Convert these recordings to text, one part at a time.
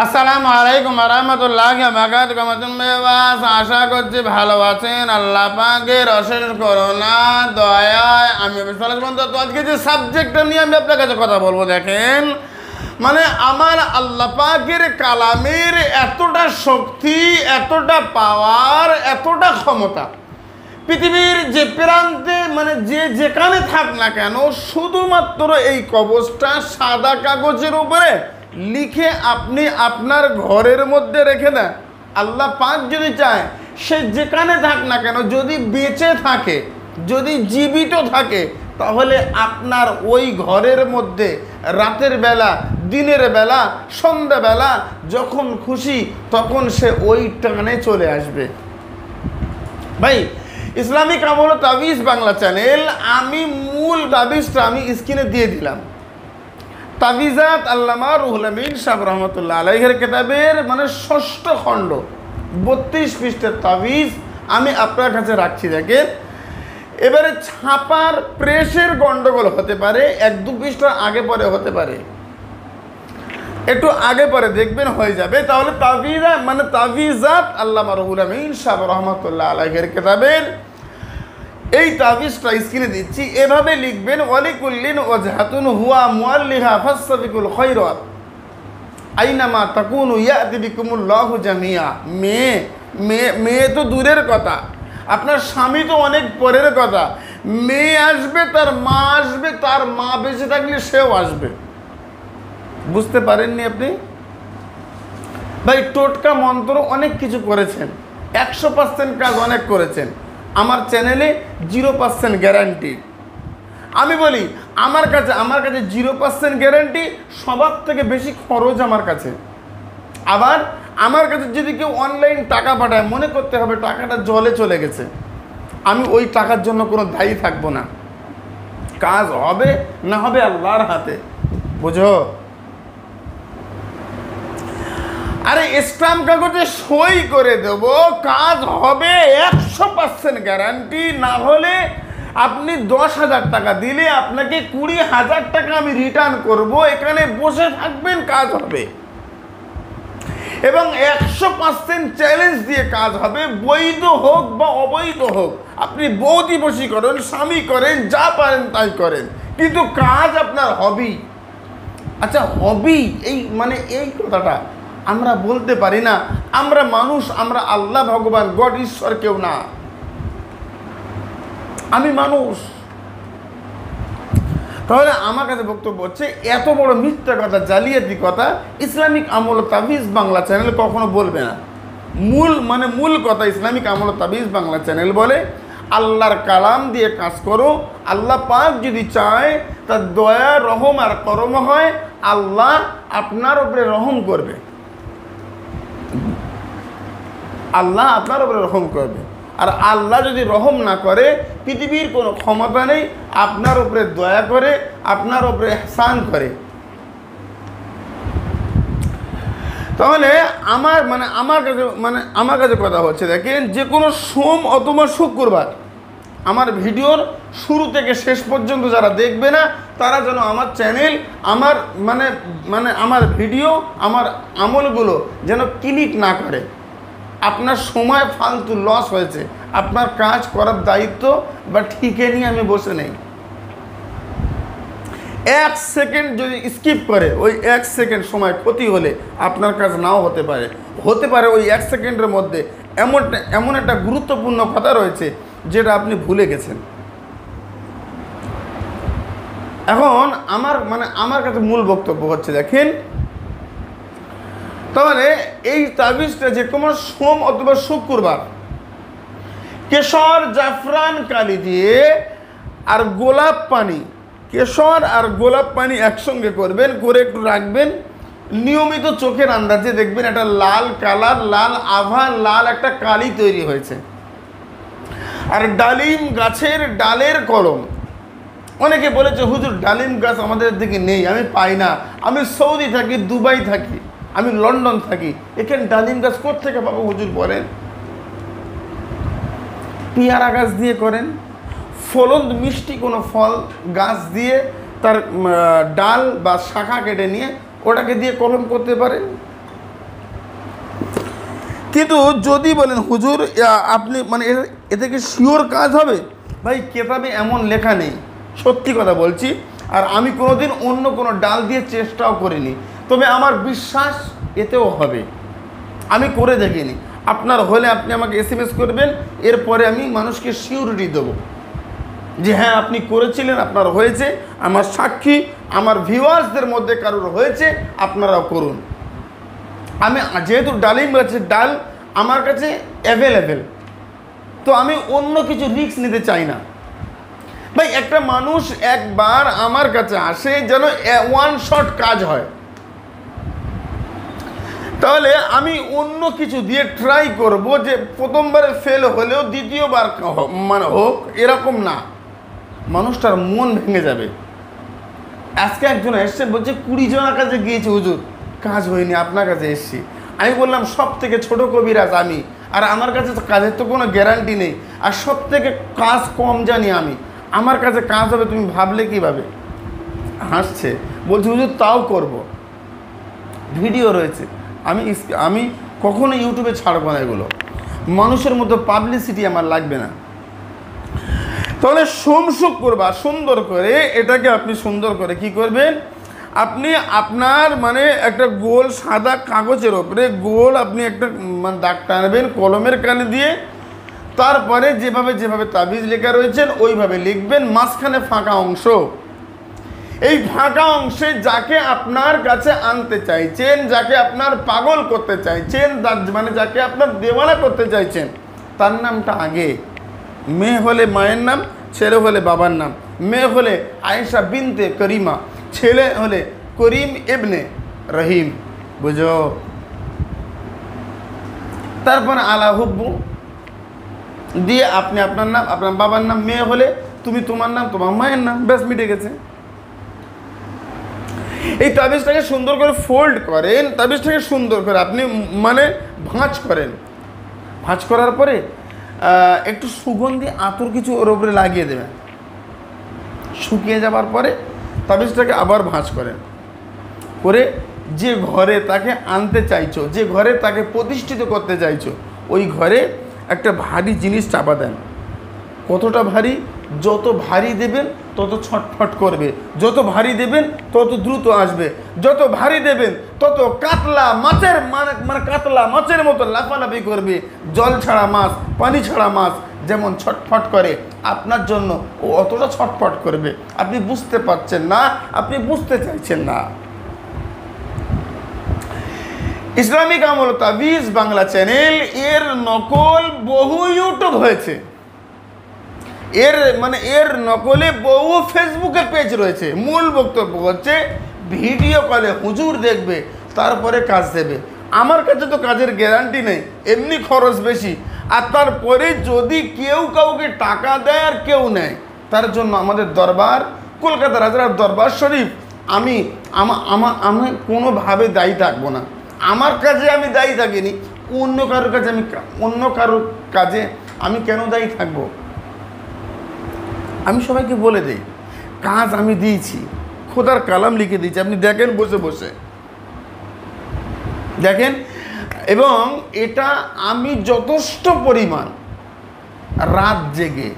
আসসালামু আলাইকুম রহমতুল্লাহি ওয়া বারাকাতুহু। আশা করছি ভালো আছেন। আল্লাহ পাকের অশেষ করুণা দয়ায় আমি তো আজকে যে সাবজেক্টটা নিয়ে আমি আপনার কাছে কথা বলবো, দেখেন মানে আমার আল্লাহ পাকের কালামের এতটা শক্তি, এতটা পাওয়ার, এতটা ক্ষমতা, পৃথিবীর যে প্রান্তে মানে যে যেখানে থাক না কেন, শুধুমাত্র এই কবজটা সাদা কাগজের উপরে লিখে আপনি আপনার ঘরের মধ্যে রেখে দেন, আল্লাহ পাক যদি চায় সে যেখানে থাক না কেন, যদি বেঁচে থাকে, যদি জীবিত থাকে, তাহলে আপনার ওই ঘরের মধ্যে রাতের বেলা, দিনের বেলা, সন্ধ্যাবেলা যখন খুশি তখন সে ওই টানে চলে আসবে। ভাই, ইসলামিক আমল ও তাবিজ বাংলা চ্যানেল, আমি মূল তাবিজটা আমি স্ক্রিনে দিয়ে দিলাম। তাবিজাত আল্লামা রুহুল আমিন সাহেব রহমতুল্লাহ আলাইহির কিতাবের মানে ৬ষ্ঠ খণ্ড ৩২ পৃষ্ঠার তাবিজ আমি আপনার কাছে রাখছি। দেখেন, এবারে ছাপার প্রেসের গন্ডগোল হতে পারে, ১-২ পৃষ্ঠা আগে পরে হতে পারে, একটু আগে পরে দেখবেন হয়ে যাবে। তাহলে তাবিজাত আল্লামা রুহুল আমিন সাহেব রহমতুল্লাহ আলাইহির কিতাবের এই তাবিজটা স্ক্রিনে দিচ্ছি। এভাবে লিখবেন, ওয়ালিকুল্লিন ওয়াজহাতুন হুয়া মুআল্লিহা ফাসসাবিকুল খায়রাত আইনামা তাকুনু ইয়াতি বিকুমুল্লাহু জামিয়া। মেয়ে তো দূরের কথা, আপনার স্বামী তো অনেক পরের কথা, মেয়ে আসবে, তার মা আসবে, তার মা বেঁচে থাকলে সেও আসবে। বুঝতে পারেননি আপনি? ভাই, টোটকা মন্ত্র অনেক কিছু করেছেন, ১০০% কাজ অনেক করেছেন। আমার চ্যানেলে 0% গ্যারান্টি। আমি বলি আমার কাছে 0% গ্যারান্টি, সবার থেকে বেশি খরচ আমার কাছে। আবার আমার কাছে যদি কেউ অনলাইন টাকা পাঠায়, মনে করতে হবে টাকাটা জলে চলে গেছে, আমি ওই টাকার জন্য কোনো দায়ী থাকবো না। কাজ হবে না হবে আল্লাহর হাতে, বুঝো? আরে স্ট্যাম্প কাগজে সই করে দেব, কাজ হবে, ১০০% গ্যারান্টি। না হলে আপনি ১০,০০০ টাকা দিলে আপনাকে ২০,০০০ টাকা আমি রিটার্ন করব, এখানে বসে থাকবেন, কাজ হবে। এবং ১০০% চ্যালেঞ্জ দিয়ে কাজ হবে, বৈধ হোক বা অবৈধ হোক। আপনি বৌদি বসি করেন, স্বামী করেন, যা পারেন তাই করেন, কিন্তু কাজ আপনার হবেই। আচ্ছা, হবেই, এই কথাটা আমরা বলতে পারি না। আমরা মানুষ, আমরা আল্লাহ, ভগবান, গড, ঈশ্বর কেউ না, আমি মানুষ। তাহলে আমার কাছে বক্তব্য হচ্ছে, এত বড় মিথ্যা কথা, জালিয়াতি কথা ইসলামিক আমল তাবিজ বাংলা চ্যানেল কখনো বলবে না। মূল কথা ইসলামিক আমল তাবিজ বাংলা চ্যানেল বলে, আল্লাহর কালাম দিয়ে কাজ করো। আল্লাহ পাক যদি চায়, তার দয়া, রহম আর করম হয়, আল্লাহ আপনার উপরে রহম করবে, আল্লাহ আপনার উপরে রহম করবে। আর আল্লাহ যদি রহম না করে, পৃথিবীর কোনো ক্ষমতা নেই আপনার উপরে দয়া করে, আপনার উপরে ইহসান করে। তাহলে আমার কাছে কথা হচ্ছে, দেখেন, যে কোনো সোম অথবা শুক্রবার আমার ভিডিওর শুরু থেকে শেষ পর্যন্ত যারা দেখবে না, তারা যেন আমার চ্যানেল, আমার ভিডিও, আমার আমলগুলো যেন ক্লিক না করে। আপনার সময় ফালতু লস হয়েছে, আপনার কাজ করার দায়িত্ব বা ঠিকে নিয়ে আমি বসে নেই। ১ সেকেন্ড যদি স্কিপ করে, ওই ১ সেকেন্ড সময় ক্ষতি হলে আপনার কাজ নাও হতে পারে ওই ১ সেকেন্ডের মধ্যে এমন একটা গুরুত্বপূর্ণ কথা রয়েছে যেটা আপনি ভুলে গেছেন। এখন আমার কাছে মূল বক্তব্য হচ্ছে, দেখেন, তাহলে এই তাবিজটা যে কোনো সোম অথবা শুক্রবার কেশর, জাফরান, কালি দিয়ে আর গোলাপ পানি, কেশর আর গোলাপ পানি একসঙ্গে করবেন, করে একটু রাখবেন। নিয়মিত চোখের আন্দাজে দেখবেন একটা লাল কালার, লাল আভা, লাল একটা কালি তৈরি হয়েছে। আর ডালিম গাছের ডালের কলম, অনেকে বলেছে হুজুর ডালিম গাছ আমাদের দিকে নেই, আমি পাই না, আমি সৌদি থাকি, দুবাই থাকি, আমি লন্ডন থাকি, এখানে ডালিম গাছ কোত্থেকে পাবো হুজুর বলেন? পেয়ারা গাছ দিয়ে করেন, ফলদ মিষ্টি কোনো ফল গাছ দিয়ে তার ডাল বা শাখা কেটে নিয়ে ওটাকে দিয়ে কলম করতে পারেন। কিন্তু যদি বলেন হুজুর আপনি মানে এতে কি শিওর কাজ হবে, ভাই কেতাবে এমন লেখা নেই, সত্যি কথা বলছি। আর আমি কোনোদিন অন্য কোনো ডাল দিয়ে চেষ্টাও করিনি, তবে আমার বিশ্বাস এতেও হবে, আমি করে দেখিনি। আপনার হলে আপনি আমাকে SMS করবেন, এরপরে আমি মানুষকে সিউরিটি দেবো যে হ্যাঁ আপনি করেছিলেন, আপনার হয়েছে, আমার সাক্ষী, আমার ভিউয়ার্সদের মধ্যে কারোর হয়েছে, আপনারাও করুন। আমি যেহেতু ডালিম গাছের ডাল আমার কাছে অ্যাভেলেবেল, তো আমি অন্য কিছু রিস্ক নিতে চাই না। ভাই একটা মানুষ একবার আমার কাছে আসে যেন ওয়ান শট কাজ হয়, তাহলে আমি অন্য কিছু দিয়ে ট্রাই করব যে প্রথমবারে ফেল হলেও দ্বিতীয়বার মানে হোক, এরকম না, মানুষটার মন ভেঙে যাবে। আজকে একজন এসছে বলছে 20 জনের কাছে গিয়েছে হুজুর, কাজ হয়নি, আপনার কাছে এসছি। আমি বললাম সব থেকে ছোট কবিরাজ আমি, আর আমার কাছে তো কাজের তো কোনো গ্যারান্টি নেই, আর সব থেকে কাজ কম জানি আমি, আমার কাছে কাজ হবে তুমি ভাবলে কীভাবে? হাসছে, বলছে হুজুর তাও করব, ভিডিও রয়েছে। আমি কখনো ইউটিউবে ছাড়বো না এগুলো, মানুষের মতো পাবলিসিটি আমার লাগবে না। তাহলে সোমসুখ করবা সুন্দর করে, এটাকে আপনি সুন্দর করে কি করবেন, আপনি আপনার মানে একটা গোল সাদা কাগজের ওপরে গোল আপনি একটা মানে দাগ টানবেন কলমের কানে দিয়ে, তারপরে যেভাবে যেভাবে তাবিজ লেখা রয়েছেন ওইভাবে লিখবেন। মাঝখানে ফাঁকা অংশ, এই ফাঁকা অংশে যাকে আপনার কাছে আনতে চাইছেন, যাকে আপনার পাগল করতে চাইছেন, মানে যাকে আপনার দেওয়ানা করতে চাইছেন, তার নামটা আগে। মেয়ে হলে মায়ের নাম, ছেলে হলে বাবার নাম। মেয়ে হলে আয়েশা বিনতে করিমা, ছেলে হলে করিম ইবনে রহিম, বুঝো? তারপর আলা হুব্বু দিয়ে আপনি আপনার নাম, আপনার বাবার নাম, মেয়ে হলে তুমি তোমার নাম, তোমার মায়ের নাম, ব্যাস মিটে গেছে। এই তাবিজটাকে সুন্দর করে ফোল্ড করেন, তাবিজটাকে সুন্দর করে আপনি মানে ভাঁজ করেন। ভাঁজ করার পরে একটু সুগন্ধি আতর কিছু ওর উপরে লাগিয়ে দেবেন। শুকিয়ে যাবার পরে তাবিজটাকে আবার ভাঁজ করেন, করে যে ঘরে তাকে আনতে চাইছো, যে ঘরে তাকে প্রতিষ্ঠিত করতে চাইছো, ওই ঘরে একটা ভারী জিনিস চাপা দেন। কতটা ভারী? যত ভারী দেবেন তত ছটফট করবে, যত ভারী দেবেন তত দ্রুত আসবে, যত ভারী দেবেন তত কাতলা মাছের মানে কাতলা মাছের মতো লাফালাফি করবে। জল ছাড়া মাছ, পানি ছাড়া মাছ যেমন ছটফট করে, আপনার জন্য ও অতটা ছটফট করবে। আপনি বুঝতে পারছেন না, আপনি বুঝতে চাইছেন না। ইসলামিক আমল তাবিজ বাংলা চ্যানেল, এর নকল বহু ইউটিউব হয়েছে, এর নকলে বহু ফেসবুকে পেজ রয়েছে। মূল বক্তব্য হচ্ছে ভিডিও কলে হুজুর দেখবে, তারপরে কাজ দেবে। আমার কাছে তো কাজের গ্যারান্টি নেই, এমনি খরচ বেশি, আর তারপরে যদি কেউ কাউকে টাকা দেয় আর কেউ নেয়, তার জন্য আমাদের দরবার কলকাতা রাজার দরবার শরীফ, আমি কোনোভাবে দায়ী থাকবো না। আমার কাজে আমি দায়ী থাকিনি, অন্য কারোর কাজে আমি কেন দায়ী থাকবো? আমি সবাইকে বলে দিই, কাজ আমি দিয়েছি, খোদার কালাম লিখে দিয়েছি, আপনি দেখেন বসে বসে দেখেন। এবং এটা আমি যথেষ্ট পরিমাণ রাত জেগে,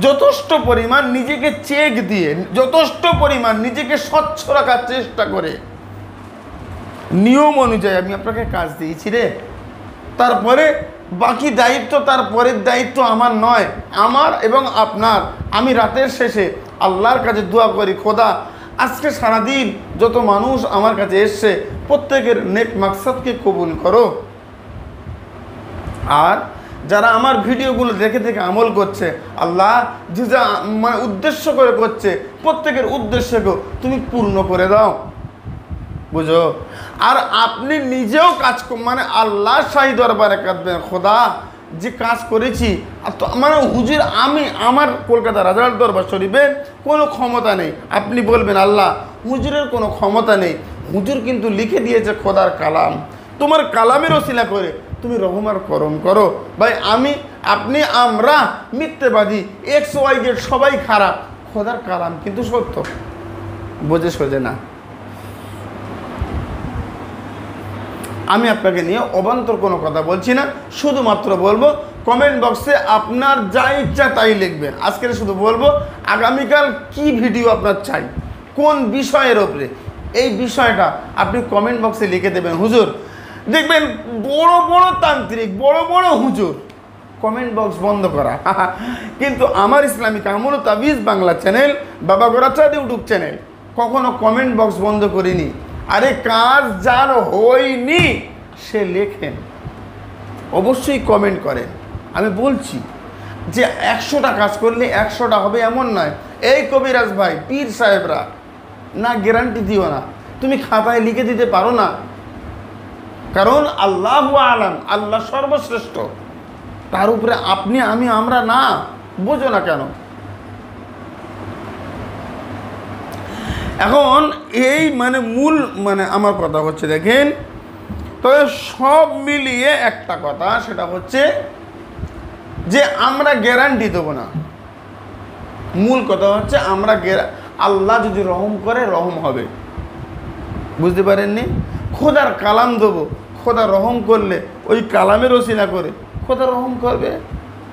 যথেষ্ট পরিমাণ নিজেকে চেক দিয়ে, যথেষ্ট পরিমাণ নিজেকে স্বচ্ছ রাখার চেষ্টা করে নিয়ম অনুযায়ী আমি আপনাকে কাজ দিয়েছি রে। তারপরে বাকি দায়িত্ব, তারপরের দায়িত্ব আমার নয়, আমার এবং আপনার। আমি রাতের শেষে আল্লাহর কাছে দোয়া করি, খোদা আজকে সারাদিন যত মানুষ আমার কাছে এসছে প্রত্যেকের নেক মাকসাদকে কবুল করো। আর যারা আমার ভিডিওগুলো দেখে দেখে আমল করছে, আল্লাহ যে যা মানে উদ্দেশ্য করে করছে, প্রত্যেকের উদ্দেশ্যকেও তুমি পূর্ণ করে দাও, বুঝো। আর আপনি নিজেও কাজ মানে আল্লাহ শাহী দরবারে কাঁদবেন, খোদা যে কাজ করেছি মানে হুজুর আমি আমার কলকাতা রাজার দরবার শরীফের কোনো ক্ষমতা নেই। আপনি বলবেন আল্লাহ হুজুরের কোনো ক্ষমতা নেই, হুজুর কিন্তু লিখে দিয়েছে খোদার কালাম, তোমার কালামের ওসিলা করে তুমি রহম আর করম করো। ভাই আপনি আমরা মিথ্যেবাদী, XYZ সবাই খারাপ, খোদার কালাম কিন্তু সত্য, বোঝে সোজে না। আমি আপনাকে নিয়ে অবান্তর কোনো কথা বলছি না, শুধুমাত্র বলবো কমেন্ট বক্সে আপনার যা ইচ্ছা তাই লিখবেন। আজকে শুধু বলবো আগামীকাল কি ভিডিও আপনার চাই, কোন বিষয়ের ওপরে, এই বিষয়টা আপনি কমেন্ট বক্সে লিখে দেবেন। হুজুর দেখবেন বড় বড় তান্ত্রিক, বড় বড় হুজুর কমেন্ট বক্স বন্ধ করা, কিন্তু আমার ইসলামিক আমল ও তাবিজ বাংলা চ্যানেল, বাবা গোরাচাঁদ ইউটিউব চ্যানেল কখনো কমেন্ট বক্স বন্ধ করিনি। আরে কাজ যার হয়নি সে লেখেন, অবশ্যই কমেন্ট করেন। আমি বলছি যে 100টা কাজ করলে 100টা হবে এমন নয়। এই কবিরাজ ভাই, পীর সাহেবরা না গ্যারান্টি দিও না, তুমি খাতায় লিখে দিতে পারো না, কারণ আল্লাহু আলাম, আল্লাহ সর্বশ্রেষ্ঠ, তার উপরে আপনি আমি আমরা না, বোঝো না কেন? এখন এই মূল আমার কথা হচ্ছে, দেখেন তবে সব মিলিয়ে একটা কথা, সেটা হচ্ছে যে আমরা গ্যারান্টি দেবো না। মূল কথা হচ্ছে আমরা আল্লাহ যদি রহম করে রহম হবে, বুঝতে পারেননি? খোদার কালাম দেবো, খোদা রহম করলে ওই কালামের ওসিলা করে খোদা রহম করবে।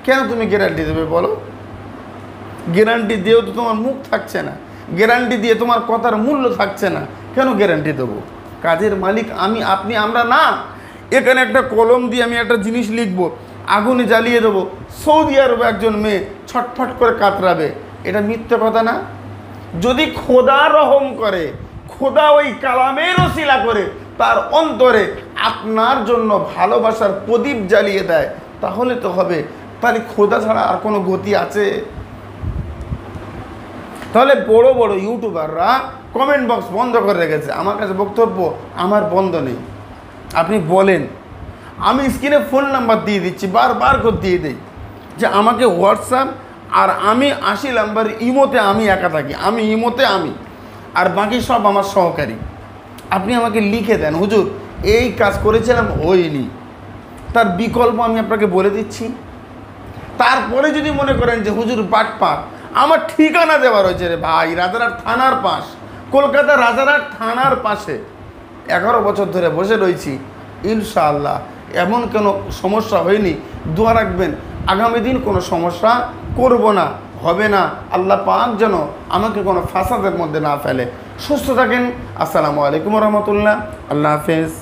কেন তুমি গ্যারান্টি দেবে বলো? গ্যারান্টি দিয়েও তো তোমার মুখ থাকছে না, গ্যারান্টি দিয়ে তোমার কথার মূল্য থাকছে না, কেন গ্যারান্টি দেবো? কাজের মালিক আমি, আপনি, আমরা না। এখানে একটা কলম দিয়ে আমি একটা জিনিস লিখবো, আগুনে জ্বালিয়ে দেবো, সৌদি আরবে একজন মেয়ে ছটফট করে কাতরাবে, এটা মিথ্যে কথা না? যদি খোদা রহম করে, খোদা ওই কালামের ওসিলা করে তার অন্তরে আপনার জন্য ভালোবাসার প্রদীপ জ্বালিয়ে দেয়, তাহলে তো হবে। তাহলে খোদা ছাড়া আর কোনো গতি আছে? তাহলে বড় বড় ইউটিউবাররা কমেন্ট বক্স বন্ধ করে রেখেছে। আমার কাছে বক্তব্য, আমার বন্ধ নেই। আপনি বলেন, আমি স্ক্রিনে ফোন নাম্বার দিয়ে দিচ্ছি, বারবার করে দিয়ে দিই যে আমাকে হোয়াটসঅ্যাপ, আর আমি 80 নাম্বার ইমোতে আমি একা থাকি, আমি ইমোতে আমি, আর বাকি সব আমার সহকারী। আপনি আমাকে লিখে দেন, হুজুর এই কাজ করেছিলাম হয়নি, তার বিকল্প আমি আপনাকে বলে দিচ্ছি। তারপরে যদি মনে করেন যে হুজুর বাটপার, আমার ঠিকানা দেওয়া রয়েছে রে ভাই, রাজারহাট থানার পাশ, কলকাতা রাজারহাট থানার পাশে 11 বছর ধরে বসে রয়েছি। ইনশাআল্লাহ এমন কোনো সমস্যা হয়নি। দোয়া রাখবেন আগামী দিন কোনো সমস্যা করব না, হবে না। আল্লাহ পাক যেন আমাকে কোনো ফাসাদের মধ্যে না ফেলে। সুস্থ থাকেন। আসসালামু আলাইকুম রহমতুল্লাহ। আল্লাহ হাফেজ।